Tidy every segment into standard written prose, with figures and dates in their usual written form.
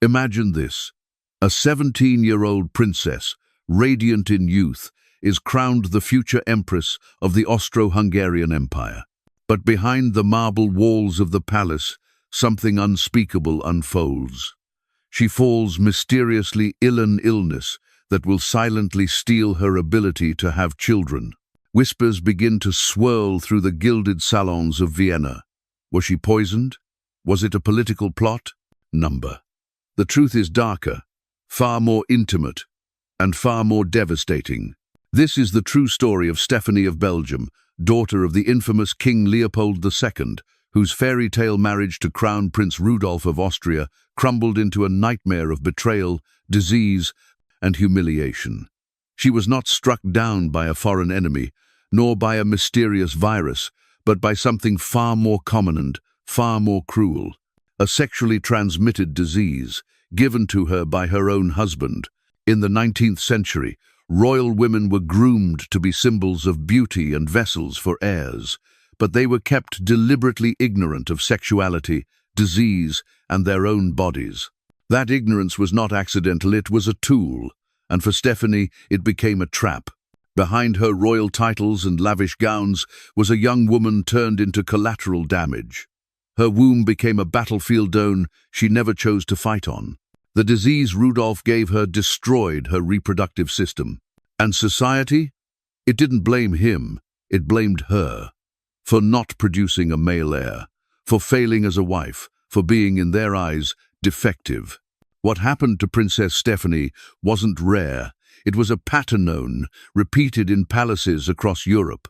Imagine this. A 17-year-old princess, radiant in youth, is crowned the future empress of the Austro-Hungarian Empire. But behind the marble walls of the palace, something unspeakable unfolds. She falls mysteriously ill an illness that will silently steal her ability to have children. Whispers begin to swirl through the gilded salons of Vienna. Was she poisoned? Was it a political plot? Number. The truth is darker, far more intimate, and far more devastating. This is the true story of Stephanie of Belgium, daughter of the infamous King Leopold II, whose fairy tale marriage to Crown Prince Rudolf of Austria crumbled into a nightmare of betrayal, disease, and humiliation. She was not struck down by a foreign enemy, nor by a mysterious virus, but by something far more common and far more cruel. A sexually transmitted disease, given to her by her own husband. In the 19th century, royal women were groomed to be symbols of beauty and vessels for heirs, but they were kept deliberately ignorant of sexuality, disease, and their own bodies. That ignorance was not accidental, it was a tool, and for Stephanie it became a trap. Behind her royal titles and lavish gowns was a young woman turned into collateral damage. Her womb became a battlefield zone she never chose to fight on. The disease Rudolf gave her destroyed her reproductive system. And society? It didn't blame him, it blamed her. For not producing a male heir, for failing as a wife, for being, in their eyes, defective. What happened to Princess Stephanie wasn't rare. It was a pattern known, repeated in palaces across Europe.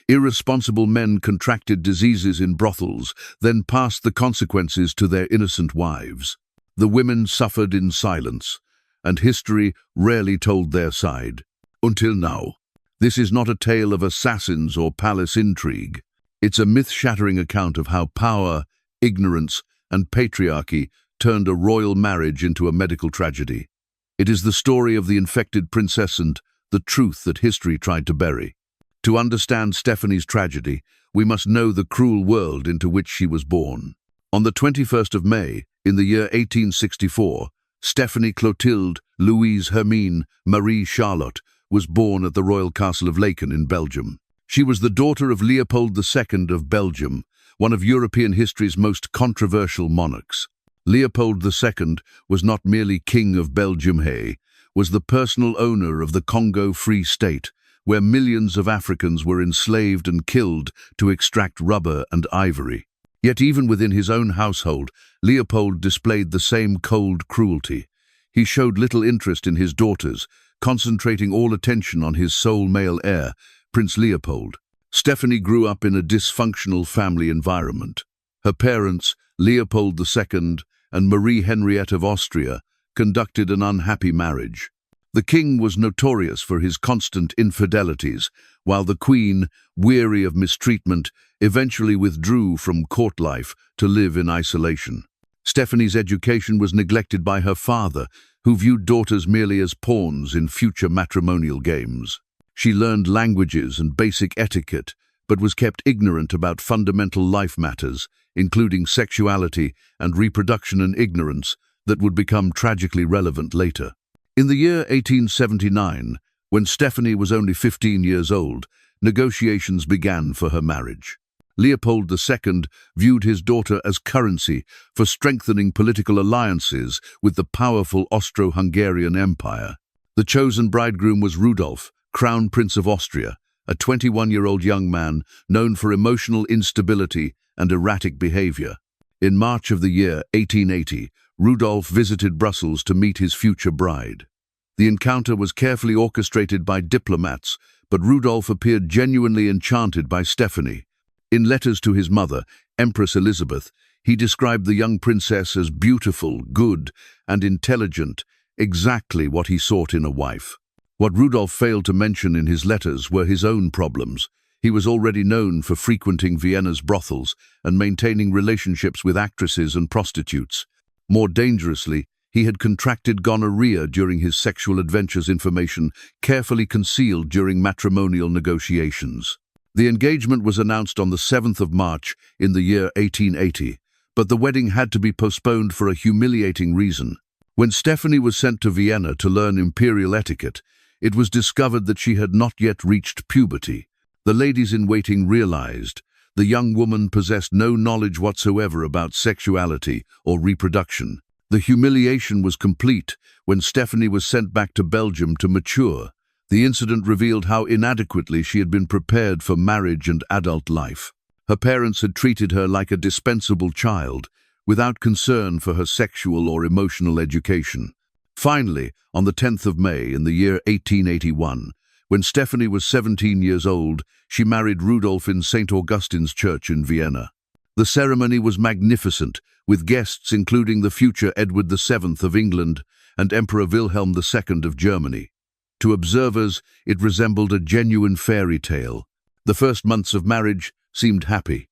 Irresponsible men contracted diseases in brothels, then passed the consequences to their innocent wives. The women suffered in silence, and history rarely told their side. Until now. This is not a tale of assassins or palace intrigue. It's a myth-shattering account of how power, ignorance, and patriarchy turned a royal marriage into a medical tragedy. It is the story of the infected princess and the truth that history tried to bury. To understand Stephanie's tragedy, we must know the cruel world into which she was born. On the 21st of May, in the year 1864, Stephanie Clotilde Louise Hermine Marie Charlotte was born at the royal castle of Laeken in Belgium. She was the daughter of Leopold II of Belgium, one of European history's most controversial monarchs. Leopold II was not merely King of Belgium, he was the personal owner of the Congo Free State, where millions of Africans were enslaved and killed to extract rubber and ivory. Yet even within his own household, Leopold displayed the same cold cruelty. He showed little interest in his daughters, concentrating all attention on his sole male heir, Prince Leopold. Stephanie grew up in a dysfunctional family environment. Her parents, Leopold II and Marie Henriette of Austria, conducted an unhappy marriage. The king was notorious for his constant infidelities, while the queen, weary of mistreatment, eventually withdrew from court life to live in isolation. Stephanie's education was neglected by her father, who viewed daughters merely as pawns in future matrimonial games. She learned languages and basic etiquette, but was kept ignorant about fundamental life matters, including sexuality and reproduction, and ignorance that would become tragically relevant later. In the year 1879, when Stephanie was only 15 years old, negotiations began for her marriage. Leopold II viewed his daughter as currency for strengthening political alliances with the powerful Austro-Hungarian Empire. The chosen bridegroom was Rudolf, Crown Prince of Austria, a 21-year-old young man known for emotional instability and erratic behavior. In March of the year 1880, Rudolf visited Brussels to meet his future bride. The encounter was carefully orchestrated by diplomats, but Rudolf appeared genuinely enchanted by Stephanie. In letters to his mother, Empress Elizabeth, he described the young princess as beautiful, good, and intelligent, exactly what he sought in a wife. What Rudolf failed to mention in his letters were his own problems. He was already known for frequenting Vienna's brothels and maintaining relationships with actresses and prostitutes. More dangerously, he had contracted gonorrhea during his sexual adventures, information carefully concealed during matrimonial negotiations. The engagement was announced on the 7th of March in the year 1880, but the wedding had to be postponed for a humiliating reason. When Stephanie was sent to Vienna to learn imperial etiquette, it was discovered that she had not yet reached puberty. The ladies-in-waiting realized the young woman possessed no knowledge whatsoever about sexuality or reproduction. The humiliation was complete when Stephanie was sent back to Belgium to mature. The incident revealed how inadequately she had been prepared for marriage and adult life. Her parents had treated her like a dispensable child, without concern for her sexual or emotional education. Finally, on the 10th of May in the year 1881, when Stephanie was 17 years old, she married Rudolf in St. Augustine's Church in Vienna. The ceremony was magnificent, with guests including the future Edward VII of England and Emperor Wilhelm II of Germany. To observers, it resembled a genuine fairy tale. The first months of marriage seemed happy.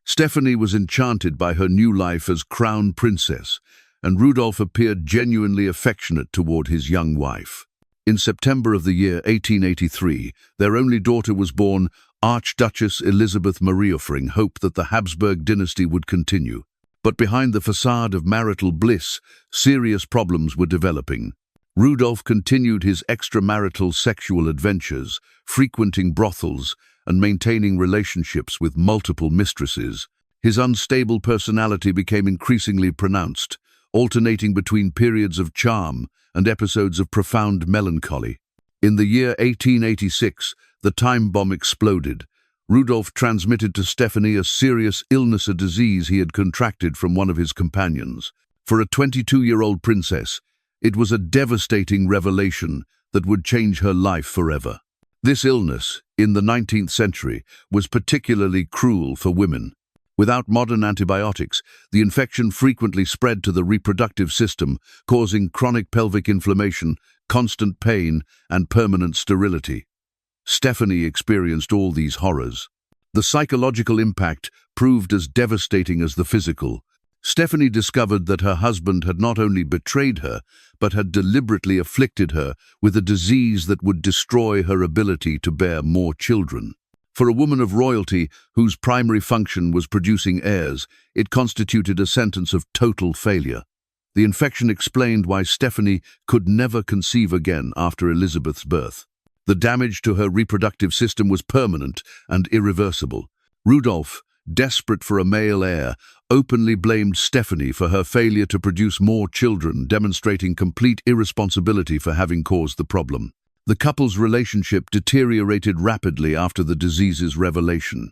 Stephanie was enchanted by her new life as crown princess, and Rudolf appeared genuinely affectionate toward his young wife. In September of the year 1883, their only daughter was born. Archduchess Elizabeth Mariofring hoped that the Habsburg dynasty would continue. But behind the facade of marital bliss, serious problems were developing. Rudolf continued his extramarital sexual adventures, frequenting brothels and maintaining relationships with multiple mistresses. His unstable personality became increasingly pronounced, alternating between periods of charm and episodes of profound melancholy. In the year 1886, the time bomb exploded. Rudolf transmitted to Stephanie a serious illness, a disease he had contracted from one of his companions. For a 22-year-old princess, it was a devastating revelation that would change her life forever. This illness, in the 19th century, was particularly cruel for women. Without modern antibiotics, the infection frequently spread to the reproductive system, causing chronic pelvic inflammation, constant pain, and permanent sterility. Stephanie experienced all these horrors. The psychological impact proved as devastating as the physical. Stephanie discovered that her husband had not only betrayed her, but had deliberately afflicted her with a disease that would destroy her ability to bear more children. For a woman of royalty whose primary function was producing heirs, it constituted a sentence of total failure. The infection explained why Stephanie could never conceive again after Elizabeth's birth. The damage to her reproductive system was permanent and irreversible. Rudolf, desperate for a male heir, openly blamed Stephanie for her failure to produce more children, demonstrating complete irresponsibility for having caused the problem. The couple's relationship deteriorated rapidly after the disease's revelation.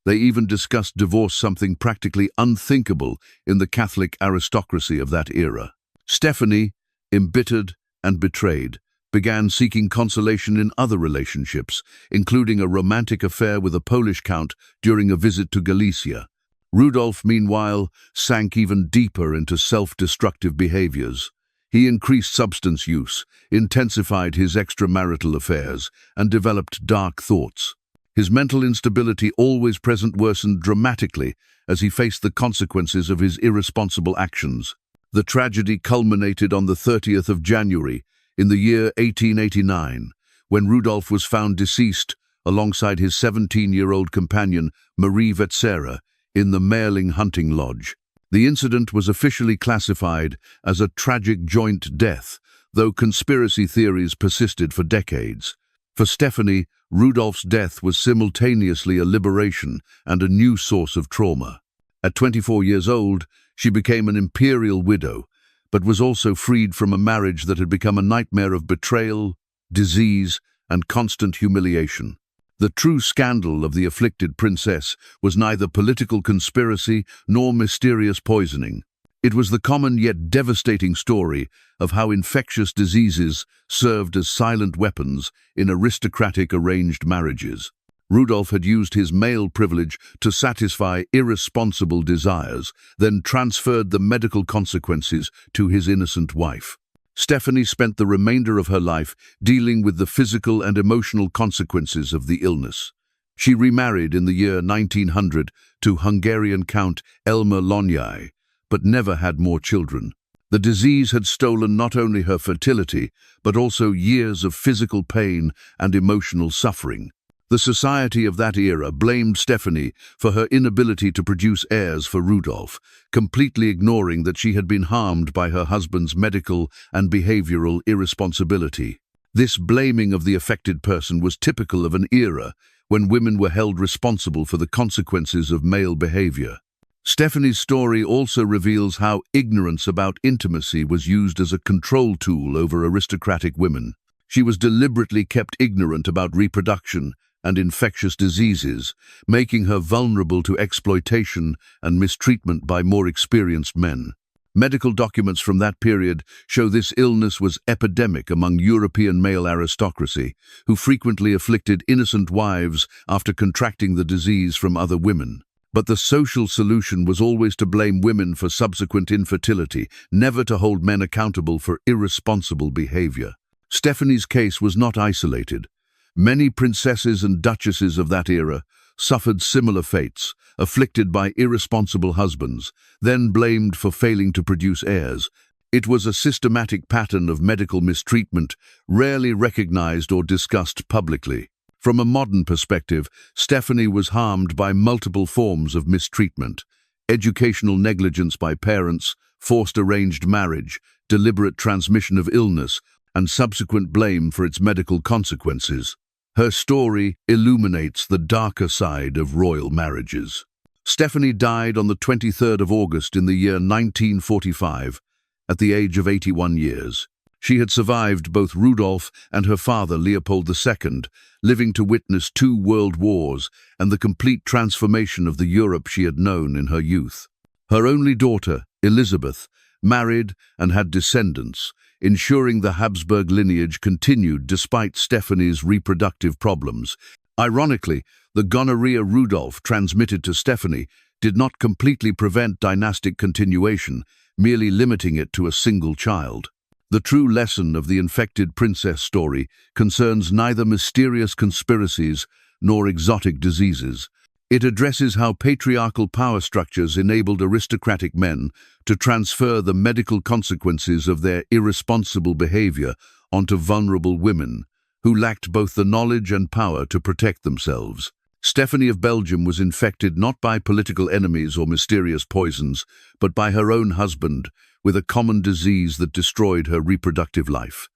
They even discussed divorce, something practically unthinkable in the Catholic aristocracy of that era. Stephanie, embittered and betrayed, began seeking consolation in other relationships, including a romantic affair with a Polish count during a visit to Galicia. Rudolf, meanwhile, sank even deeper into self-destructive behaviors. He increased substance use, intensified his extramarital affairs, and developed dark thoughts. His mental instability, always present, worsened dramatically as he faced the consequences of his irresponsible actions. The tragedy culminated on the 30th of January, in the year 1889, when Rudolf was found deceased alongside his 17-year-old companion, Marie Vetsera, in the Meerling hunting lodge. The incident was officially classified as a tragic joint death, though conspiracy theories persisted for decades. For Stephanie, Rudolf's death was simultaneously a liberation and a new source of trauma. At 24 years old, she became an imperial widow, but was also freed from a marriage that had become a nightmare of betrayal, disease, and constant humiliation. The true scandal of the afflicted princess was neither political conspiracy nor mysterious poisoning. It was the common yet devastating story of how infectious diseases served as silent weapons in aristocratic arranged marriages. Rudolf had used his male privilege to satisfy irresponsible desires, then transferred the medical consequences to his innocent wife. Stephanie spent the remainder of her life dealing with the physical and emotional consequences of the illness. She remarried in the year 1900 to Hungarian Count Elmer Lonyai, but never had more children. The disease had stolen not only her fertility, but also years of physical pain and emotional suffering. The society of that era blamed Stephanie for her inability to produce heirs for Rudolf, completely ignoring that she had been harmed by her husband's medical and behavioral irresponsibility. This blaming of the affected person was typical of an era when women were held responsible for the consequences of male behavior. Stephanie's story also reveals how ignorance about intimacy was used as a control tool over aristocratic women. She was deliberately kept ignorant about reproduction and infectious diseases, making her vulnerable to exploitation and mistreatment by more experienced men. Medical documents from that period show this illness was epidemic among European male aristocracy, who frequently afflicted innocent wives after contracting the disease from other women. But the social solution was always to blame women for subsequent infertility, never to hold men accountable for irresponsible behavior. Stephanie's case was not isolated. Many princesses and duchesses of that era suffered similar fates, afflicted by irresponsible husbands, then blamed for failing to produce heirs. It was a systematic pattern of medical mistreatment, rarely recognized or discussed publicly. From a modern perspective, Stephanie was harmed by multiple forms of mistreatment: educational negligence by parents, forced arranged marriage, deliberate transmission of illness, and subsequent blame for its medical consequences. Her story illuminates the darker side of royal marriages. Stephanie died on the 23rd of August in the year 1945, at the age of 81 years. She had survived both Rudolf and her father Leopold II, living to witness 2 world wars and the complete transformation of the Europe she had known in her youth. Her only daughter, Elizabeth, married and had descendants, ensuring the Habsburg lineage continued despite Stephanie's reproductive problems. Ironically, the gonorrhea Rudolf transmitted to Stephanie did not completely prevent dynastic continuation, merely limiting it to a single child. The true lesson of the infected princess story concerns neither mysterious conspiracies nor exotic diseases. It addresses how patriarchal power structures enabled aristocratic men to transfer the medical consequences of their irresponsible behavior onto vulnerable women, who lacked both the knowledge and power to protect themselves. Stephanie of Belgium was infected not by political enemies or mysterious poisons, but by her own husband, with a common disease that destroyed her reproductive life.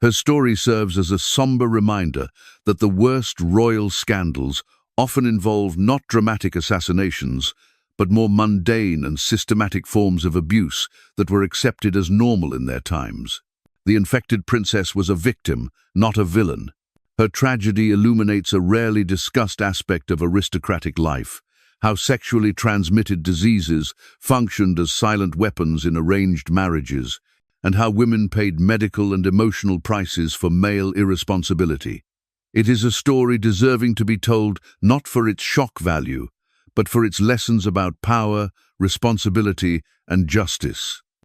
Her story serves as a somber reminder that the worst royal scandals often involve not dramatic assassinations, but more mundane and systematic forms of abuse that were accepted as normal in their times. The infected princess was a victim, not a villain. Her tragedy illuminates a rarely discussed aspect of aristocratic life: how sexually transmitted diseases functioned as silent weapons in arranged marriages, and how women paid medical and emotional prices for male irresponsibility. It is a story deserving to be told not for its shock value, but for its lessons about power, responsibility, and justice.